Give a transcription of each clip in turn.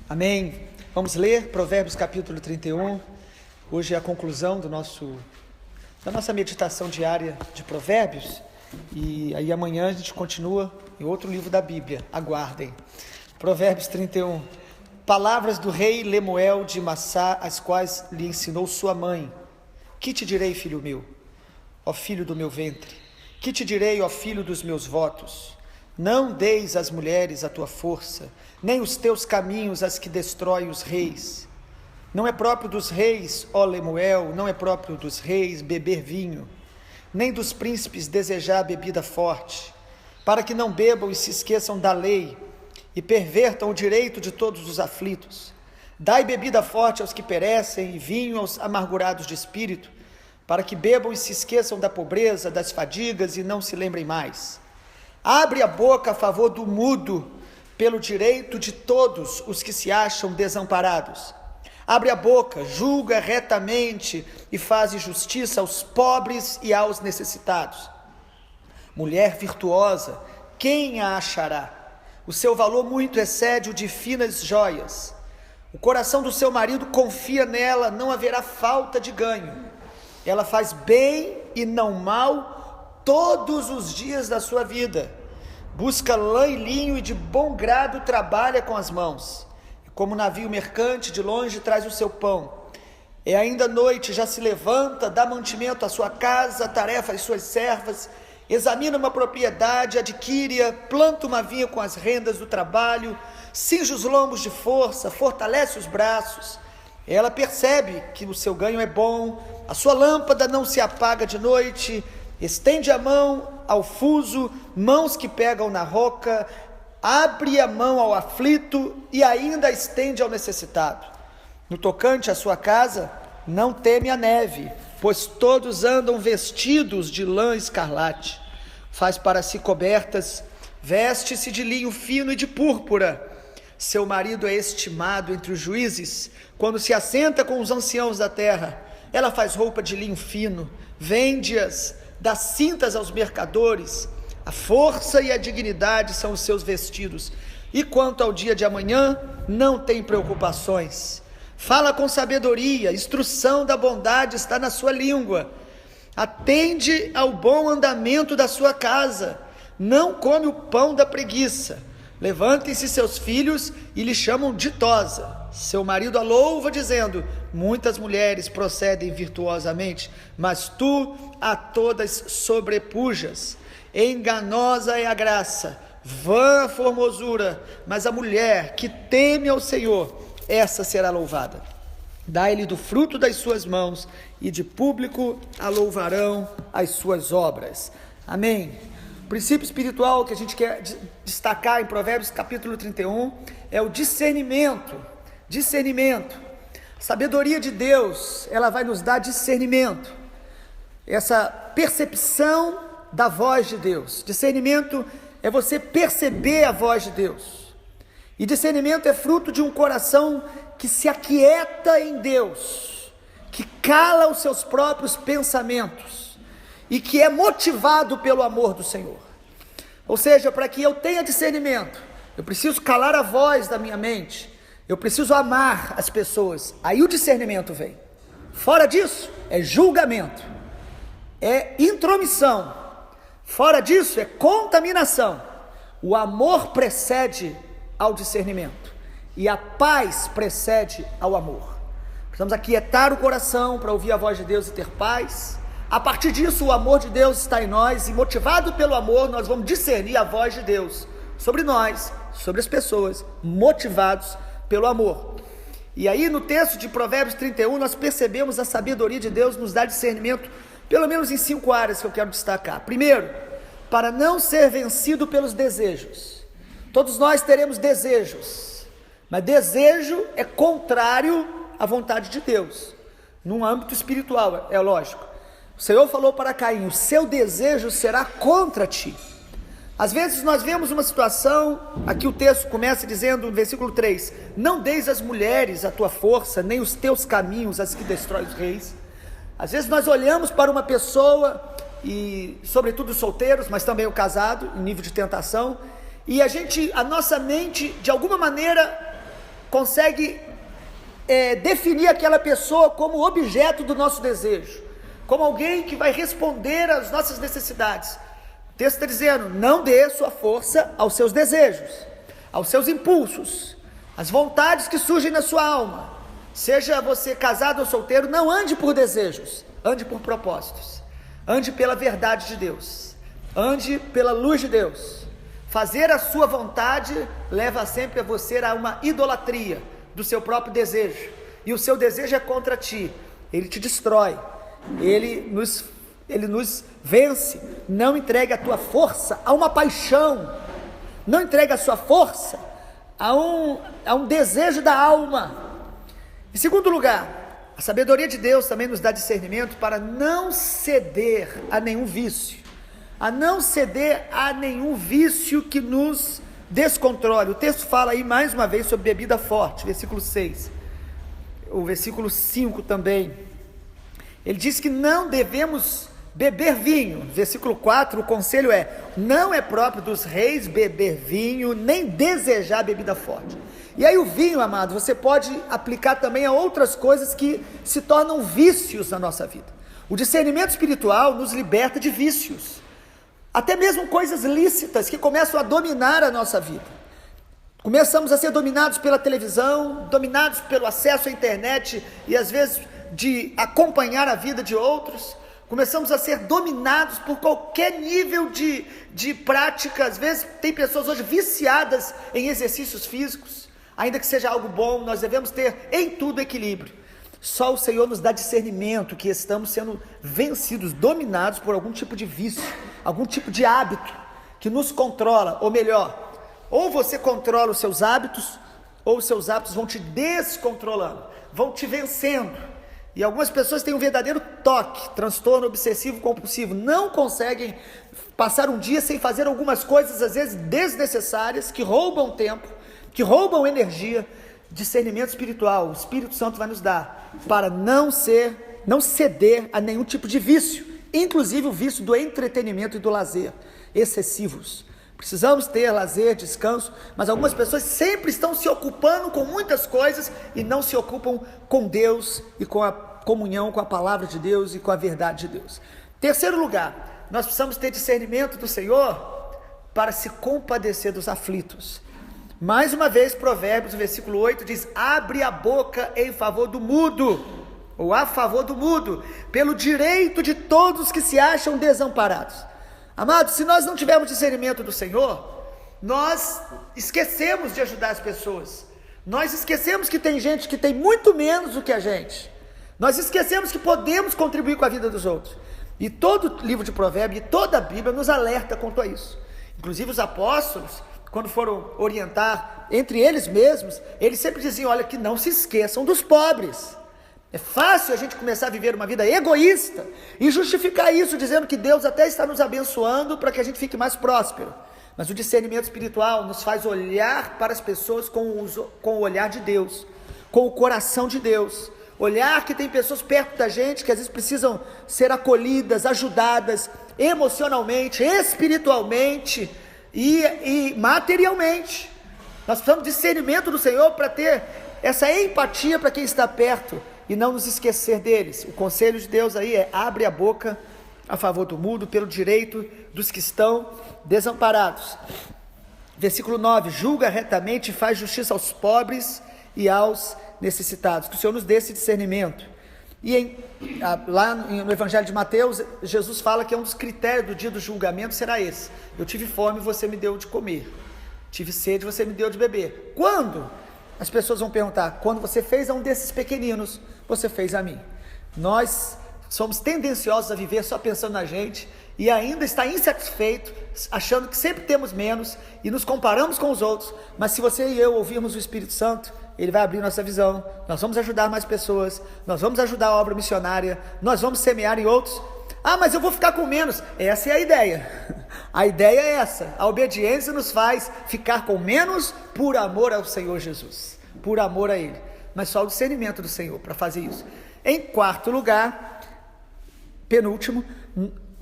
Amém. Vamos ler Provérbios capítulo 31. Hoje é a conclusão da nossa meditação diária de Provérbios. E aí amanhã a gente continua em outro livro da Bíblia. Aguardem. Provérbios 31. Palavras do rei Lemuel de Massá, as quais lhe ensinou sua mãe. Que te direi, filho meu, ó filho do meu ventre? Que te direi, ó filho dos meus votos? Não deis às mulheres a tua força, nem os teus caminhos as que destroem os reis. Não é próprio dos reis, ó Lemuel, não é próprio dos reis beber vinho, nem dos príncipes desejar bebida forte, para que não bebam e se esqueçam da lei, e pervertam o direito de todos os aflitos. Dai bebida forte aos que perecem, e vinho aos amargurados de espírito, para que bebam e se esqueçam da pobreza, das fadigas, e não se lembrem mais. Abre a boca a favor do mudo, pelo direito de todos os que se acham desamparados. Abre a boca, julga retamente e faz justiça aos pobres e aos necessitados. Mulher virtuosa, quem a achará? O seu valor muito excede o de finas joias. O coração do seu marido confia nela, não haverá falta de ganho. Ela faz bem e não mal todos os dias da sua vida. Busca lã e linho e de bom grado trabalha com as mãos. Como navio mercante, de longe traz o seu pão. É ainda noite, já se levanta, dá mantimento à sua casa, tarefa às suas servas, examina uma propriedade, adquire-a, planta uma vinha com as rendas do trabalho, cinge os lombos de força, fortalece os braços. Ela percebe que o seu ganho é bom, a sua lâmpada não se apaga de noite, estende a mão ao fuso, mãos que pegam na roca, abre a mão ao aflito e ainda estende ao necessitado. No tocante à sua casa, não teme a neve, pois todos andam vestidos de lã escarlate. Faz para si cobertas, veste-se de linho fino e de púrpura. Seu marido é estimado entre os juízes, quando se assenta com os anciãos da terra. Ela faz roupa de linho fino, vende-as, dá cintas aos mercadores. A força e a dignidade são os seus vestidos. E quanto ao dia de amanhã, não tem preocupações. Fala com sabedoria, instrução da bondade está na sua língua. Atende ao bom andamento da sua casa. Não come o pão da preguiça. Levantem-se seus filhos e lhe chamam ditosa. Seu marido a louva, dizendo: muitas mulheres procedem virtuosamente, mas tu a todas sobrepujas. Enganosa é a graça, vã a formosura, mas a mulher que teme ao Senhor, essa será louvada. Dai-lhe do fruto das suas mãos, e de público a louvarão as suas obras. Amém. O princípio espiritual que a gente quer destacar em Provérbios capítulo 31 é o discernimento. Discernimento. A sabedoria de Deus, ela vai nos dar discernimento. Essa percepção da voz de Deus. Discernimento é você perceber a voz de Deus. E discernimento é fruto de um coração que se aquieta em Deus, que cala os seus próprios pensamentos e que é motivado pelo amor do Senhor. Ou seja, para que eu tenha discernimento, eu preciso calar a voz da minha mente, eu preciso amar as pessoas, aí o discernimento vem. Fora disso, é julgamento, é intromissão, fora disso, é contaminação. O amor precede ao discernimento, e a paz precede ao amor. Precisamos aquietar o coração para ouvir a voz de Deus e ter paz. A partir disso, o amor de Deus está em nós, e motivado pelo amor, nós vamos discernir a voz de Deus sobre nós, sobre as pessoas, motivados pelo amor. E aí no texto de Provérbios 31, nós percebemos a sabedoria de Deus nos dá discernimento, pelo menos em 5 áreas que eu quero destacar. Primeiro, para não ser vencido pelos desejos. Todos nós teremos desejos, mas desejo é contrário à vontade de Deus, num âmbito espiritual, é lógico. O Senhor falou para Caim: o seu desejo será contra ti. Às vezes nós vemos uma situação, aqui o texto começa dizendo no versículo 3, não deis às mulheres a tua força, nem os teus caminhos as que destroem os reis. Às vezes nós olhamos para uma pessoa, e sobretudo os solteiros, mas também o casado, em nível de tentação, e a nossa mente de alguma maneira consegue definir aquela pessoa como objeto do nosso desejo, como alguém que vai responder às nossas necessidades. O texto está dizendo: não dê sua força aos seus desejos, aos seus impulsos, às vontades que surgem na sua alma. Seja você casado ou solteiro, não ande por desejos, ande por propósitos, ande pela verdade de Deus, ande pela luz de Deus. Fazer a sua vontade leva sempre a você a uma idolatria do seu próprio desejo, e o seu desejo é contra ti, ele te destrói, ele nos vence. Não entregue a tua força a uma paixão, não entregue a sua força a um desejo da alma. Em segundo lugar, a sabedoria de Deus também nos dá discernimento para não ceder a nenhum vício, que nos descontrole. O texto fala aí mais uma vez sobre bebida forte, versículo 6, o versículo 5 também, ele diz que não devemos beber vinho. Versículo 4, o conselho é: não é próprio dos reis beber vinho, nem desejar bebida forte. E aí o vinho, amado, você pode aplicar também a outras coisas que se tornam vícios na nossa vida. O discernimento espiritual nos liberta de vícios, até mesmo coisas lícitas que começam a dominar a nossa vida. Começamos a ser dominados pela televisão, dominados pelo acesso à internet e às vezes de acompanhar a vida de outros. Começamos a ser dominados por qualquer nível de prática. Às vezes tem pessoas hoje viciadas em exercícios físicos. Ainda que seja algo bom, nós devemos ter em tudo equilíbrio. Só o Senhor nos dá discernimento que estamos sendo vencidos, dominados por algum tipo de vício, algum tipo de hábito que nos controla. Ou melhor, ou você controla os seus hábitos, ou os seus hábitos vão te descontrolando, vão te vencendo. E algumas pessoas têm um verdadeiro toque, transtorno obsessivo compulsivo, não conseguem passar um dia sem fazer algumas coisas às vezes desnecessárias, que roubam tempo, que roubam energia. Discernimento espiritual, o Espírito Santo vai nos dar para não ceder a nenhum tipo de vício, inclusive o vício do entretenimento e do lazer excessivos. Precisamos ter lazer, descanso, mas algumas pessoas sempre estão se ocupando com muitas coisas e não se ocupam com Deus e com a comunhão com a palavra de Deus e com a verdade de Deus. Terceiro lugar, nós precisamos ter discernimento do Senhor para se compadecer dos aflitos. Mais uma vez, Provérbios, no versículo 8, diz: abre a boca em favor do mudo, ou a favor do mudo, pelo direito de todos que se acham desamparados. Amados, se nós não tivermos discernimento do Senhor, nós esquecemos de ajudar as pessoas, nós esquecemos que tem gente que tem muito menos do que a gente, nós esquecemos que podemos contribuir com a vida dos outros. E todo livro de Provérbios e toda a Bíblia nos alerta quanto a isso. Inclusive os apóstolos, quando foram orientar entre eles mesmos, eles sempre diziam: olha, que não se esqueçam dos pobres. É fácil a gente começar a viver uma vida egoísta e justificar isso dizendo que Deus até está nos abençoando para que a gente fique mais próspero. Mas o discernimento espiritual nos faz olhar para as pessoas com o olhar de Deus, com o coração de Deus. Olhar que tem pessoas perto da gente que às vezes precisam ser acolhidas, ajudadas emocionalmente, espiritualmente e materialmente. Nós precisamos de discernimento do Senhor para ter essa empatia para quem está perto e não nos esquecer deles. O conselho de Deus aí é: abre a boca a favor do mudo, pelo direito dos que estão desamparados. Versículo 9: julga retamente e faz justiça aos pobres e aos necessitados. Que o Senhor nos dê esse discernimento. E lá no Evangelho de Mateus, Jesus fala que um dos critérios do dia do julgamento será esse: eu tive fome, você me deu de comer, tive sede, você me deu de beber. Quando? As pessoas vão perguntar: quando você fez a um desses pequeninos, você fez a mim. Nós somos tendenciosos a viver só pensando na gente e ainda está insatisfeito, achando que sempre temos menos e nos comparamos com os outros. Mas se você e eu ouvirmos o Espírito Santo, ele vai abrir nossa visão, nós vamos ajudar mais pessoas, nós vamos ajudar a obra missionária, nós vamos semear em outros. Ah, mas eu vou ficar com menos. Essa é a ideia. A ideia é essa. A obediência nos faz ficar com menos por amor ao Senhor Jesus, por amor a Ele. Mas só o discernimento do Senhor para fazer isso. Em quarto lugar, penúltimo,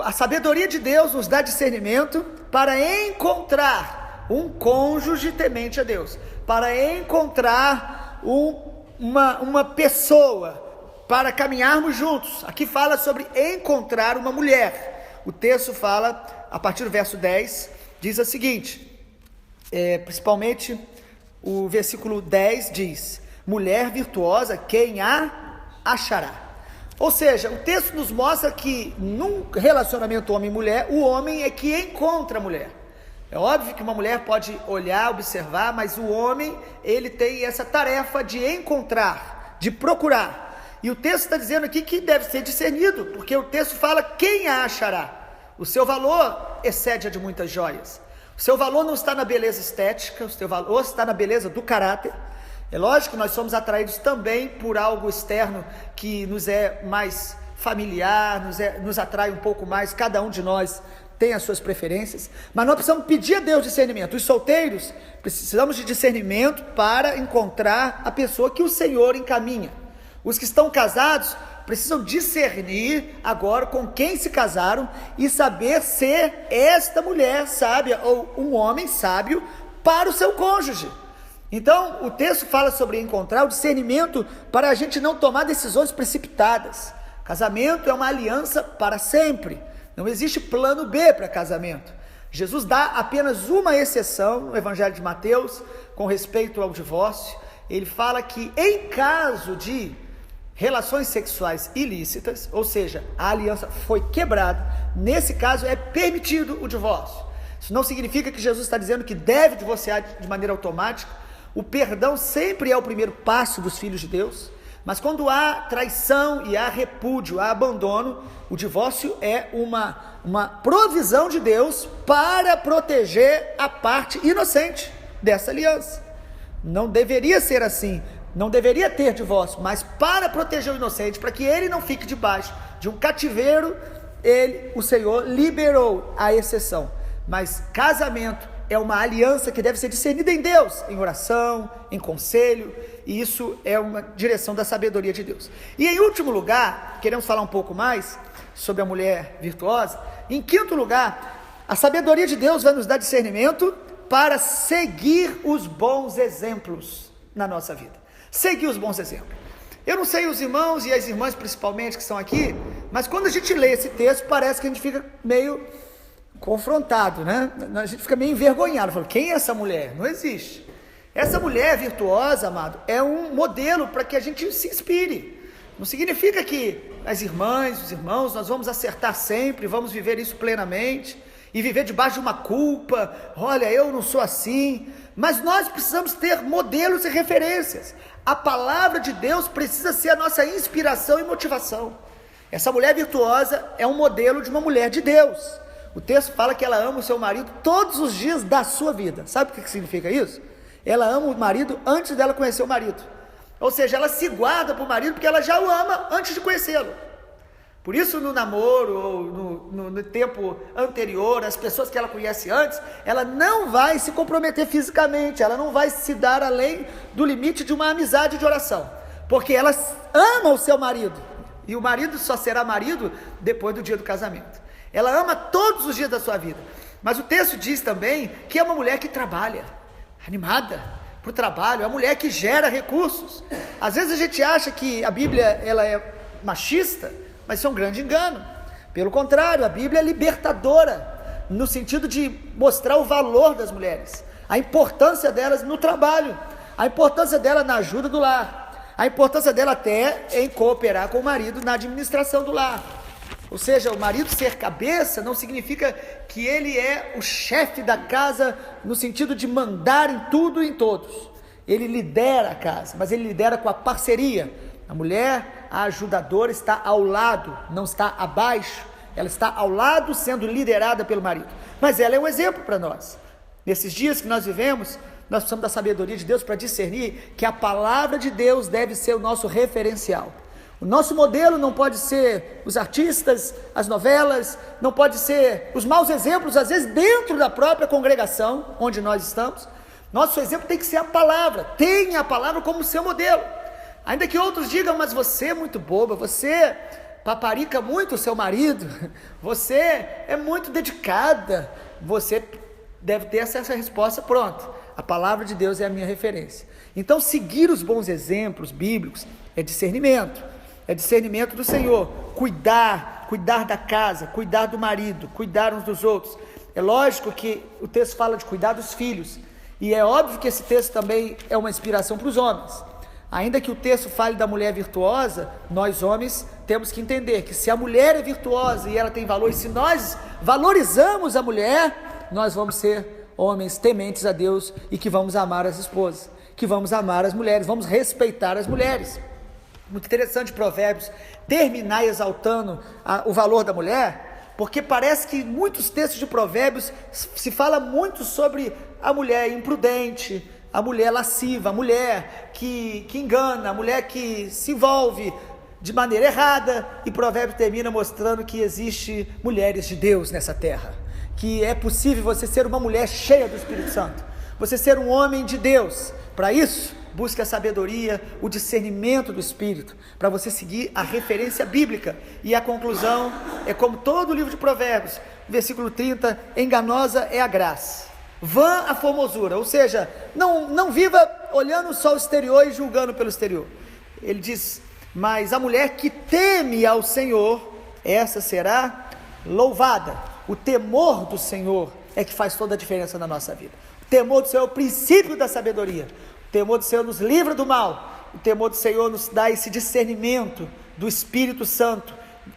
a sabedoria de Deus nos dá discernimento para encontrar um cônjuge temente a Deus, para encontrar uma pessoa para caminharmos juntos. Aqui fala sobre encontrar uma mulher. O texto fala, a partir do verso 10, diz o seguinte, principalmente o versículo 10 diz: mulher virtuosa, quem a achará? Ou seja, o texto nos mostra que num relacionamento homem e mulher, o homem é que encontra a mulher. É óbvio que uma mulher pode olhar, observar, mas o homem, ele tem essa tarefa de encontrar, de procurar. E o texto está dizendo aqui que deve ser discernido, porque o texto fala quem a achará. O seu valor excede a de muitas joias. O seu valor não está na beleza estética, o seu valor está na beleza do caráter. É lógico que nós somos atraídos também por algo externo que nos é mais familiar, nos atrai um pouco mais, cada um de nós tem as suas preferências, mas nós precisamos pedir a Deus discernimento. Os solteiros precisamos de discernimento para encontrar a pessoa que o Senhor encaminha. Os que estão casados precisam discernir agora com quem se casaram e saber ser esta mulher sábia ou um homem sábio para o seu cônjuge. Então o texto fala sobre encontrar o discernimento para a gente não tomar decisões precipitadas. Casamento é uma aliança para sempre. Não existe plano B para casamento. Jesus dá apenas uma exceção no Evangelho de Mateus com respeito ao divórcio. Ele fala que em caso de relações sexuais ilícitas, ou seja, a aliança foi quebrada, nesse caso é permitido o divórcio. Isso não significa que Jesus está dizendo que deve divorciar de maneira automática. O perdão sempre é o primeiro passo dos filhos de Deus. Mas quando há traição e há repúdio, há abandono, o divórcio é uma provisão de Deus para proteger a parte inocente dessa aliança. Não deveria ser assim, não deveria ter divórcio, mas para proteger o inocente, para que ele não fique debaixo de um cativeiro, o Senhor liberou a exceção. Mas casamento é uma aliança que deve ser discernida em Deus, em oração, em conselho, e isso é uma direção da sabedoria de Deus. E em último lugar, queremos falar um pouco mais sobre a mulher virtuosa. Em quinto lugar, a sabedoria de Deus vai nos dar discernimento para seguir os bons exemplos na nossa vida. Seguir os bons exemplos. Eu não sei os irmãos e as irmãs principalmente que estão aqui, mas quando a gente lê esse texto, parece que a gente fica meio confrontado, né? A gente fica meio envergonhado, falando, quem é essa mulher? Não existe. Essa mulher virtuosa, amado, é um modelo para que a gente se inspire. Não significa que as irmãs, os irmãos, nós vamos acertar sempre, vamos viver isso plenamente, e viver debaixo de uma culpa, olha, eu não sou assim, mas nós precisamos ter modelos e referências. A palavra de Deus precisa ser a nossa inspiração e motivação. Essa mulher virtuosa é um modelo de uma mulher de Deus. O texto fala que ela ama o seu marido todos os dias da sua vida. Sabe o que significa isso? Ela ama o marido antes dela conhecer o marido. Ou seja, ela se guarda para o marido porque ela já o ama antes de conhecê-lo. Por isso no namoro ou no tempo anterior, as pessoas que ela conhece antes, ela não vai se comprometer fisicamente, ela não vai se dar além do limite de uma amizade de oração. Porque ela ama o seu marido. E o marido só será marido depois do dia do casamento. Ela ama todos os dias da sua vida. Mas o texto diz também que é uma mulher que trabalha, animada para o trabalho, é uma mulher que gera recursos. Às vezes a gente acha que a Bíblia ela é machista, mas isso é um grande engano. Pelo contrário, a Bíblia é libertadora, no sentido de mostrar o valor das mulheres, a importância delas no trabalho, a importância dela na ajuda do lar, a importância dela até em cooperar com o marido na administração do lar. Ou seja, o marido ser cabeça não significa que ele é o chefe da casa no sentido de mandar em tudo e em todos. Ele lidera a casa, mas ele lidera com a parceria. A mulher, a ajudadora, está ao lado, não está abaixo. Ela está ao lado sendo liderada pelo marido. Mas ela é um exemplo para nós. Nesses dias que nós vivemos, nós precisamos da sabedoria de Deus para discernir que a palavra de Deus deve ser o nosso referencial. O nosso modelo não pode ser os artistas, as novelas, não pode ser os maus exemplos, às vezes dentro da própria congregação onde nós estamos. Nosso exemplo tem que ser a palavra, tenha a palavra como seu modelo. Ainda que outros digam, mas você é muito boba, você paparica muito o seu marido, você é muito dedicada, você deve ter essa resposta pronta. A palavra de Deus é a minha referência. Então, seguir os bons exemplos bíblicos é discernimento do Senhor. Cuidar da casa, cuidar do marido, cuidar uns dos outros. É lógico que o texto fala de cuidar dos filhos, e é óbvio que esse texto também é uma inspiração para os homens. Ainda que o texto fale da mulher virtuosa, nós homens temos que entender que se a mulher é virtuosa e ela tem valor, e se nós valorizamos a mulher, nós vamos ser homens tementes a Deus e que vamos amar as esposas, que vamos amar as mulheres, vamos respeitar as mulheres. Muito interessante Provérbios terminar exaltando o valor da mulher, porque parece que muitos textos de Provérbios se fala muito sobre a mulher imprudente, a mulher lasciva, a mulher que engana, a mulher que se envolve de maneira errada, e Provérbios termina mostrando que existe mulheres de Deus nessa terra, que é possível você ser uma mulher cheia do Espírito Santo, você ser um homem de Deus. Para isso, busque a sabedoria, o discernimento do Espírito, para você seguir a referência bíblica. E a conclusão é como todo o livro de Provérbios, versículo 30, enganosa é a graça, vã a formosura, ou seja, não viva olhando só o exterior e julgando pelo exterior. Ele diz, mas a mulher que teme ao Senhor, essa será louvada. O temor do Senhor é que faz toda a diferença na nossa vida. O temor do Senhor é o princípio da sabedoria. O temor do Senhor nos livra do mal. O temor do Senhor nos dá esse discernimento do Espírito Santo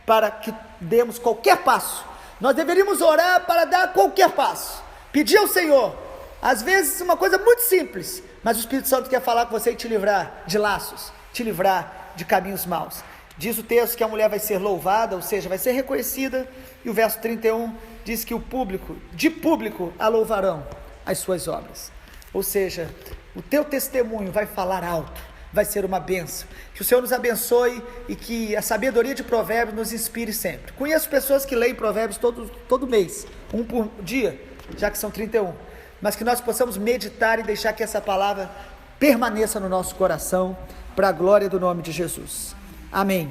para que demos qualquer passo. Nós deveríamos orar para dar qualquer passo, pedir ao Senhor, às vezes uma coisa muito simples, mas o Espírito Santo quer falar com você e te livrar de laços, te livrar de caminhos maus. Diz o texto que a mulher vai ser louvada, ou seja, vai ser reconhecida, e o verso 31 diz que de público a louvarão as suas obras. Ou seja, o teu testemunho vai falar alto, vai ser uma bênção. Que o Senhor nos abençoe e que a sabedoria de Provérbios nos inspire sempre. Conheço pessoas que leem Provérbios todo mês, um por dia, já que são 31, mas que nós possamos meditar e deixar que essa palavra permaneça no nosso coração, para a glória do nome de Jesus. Amém.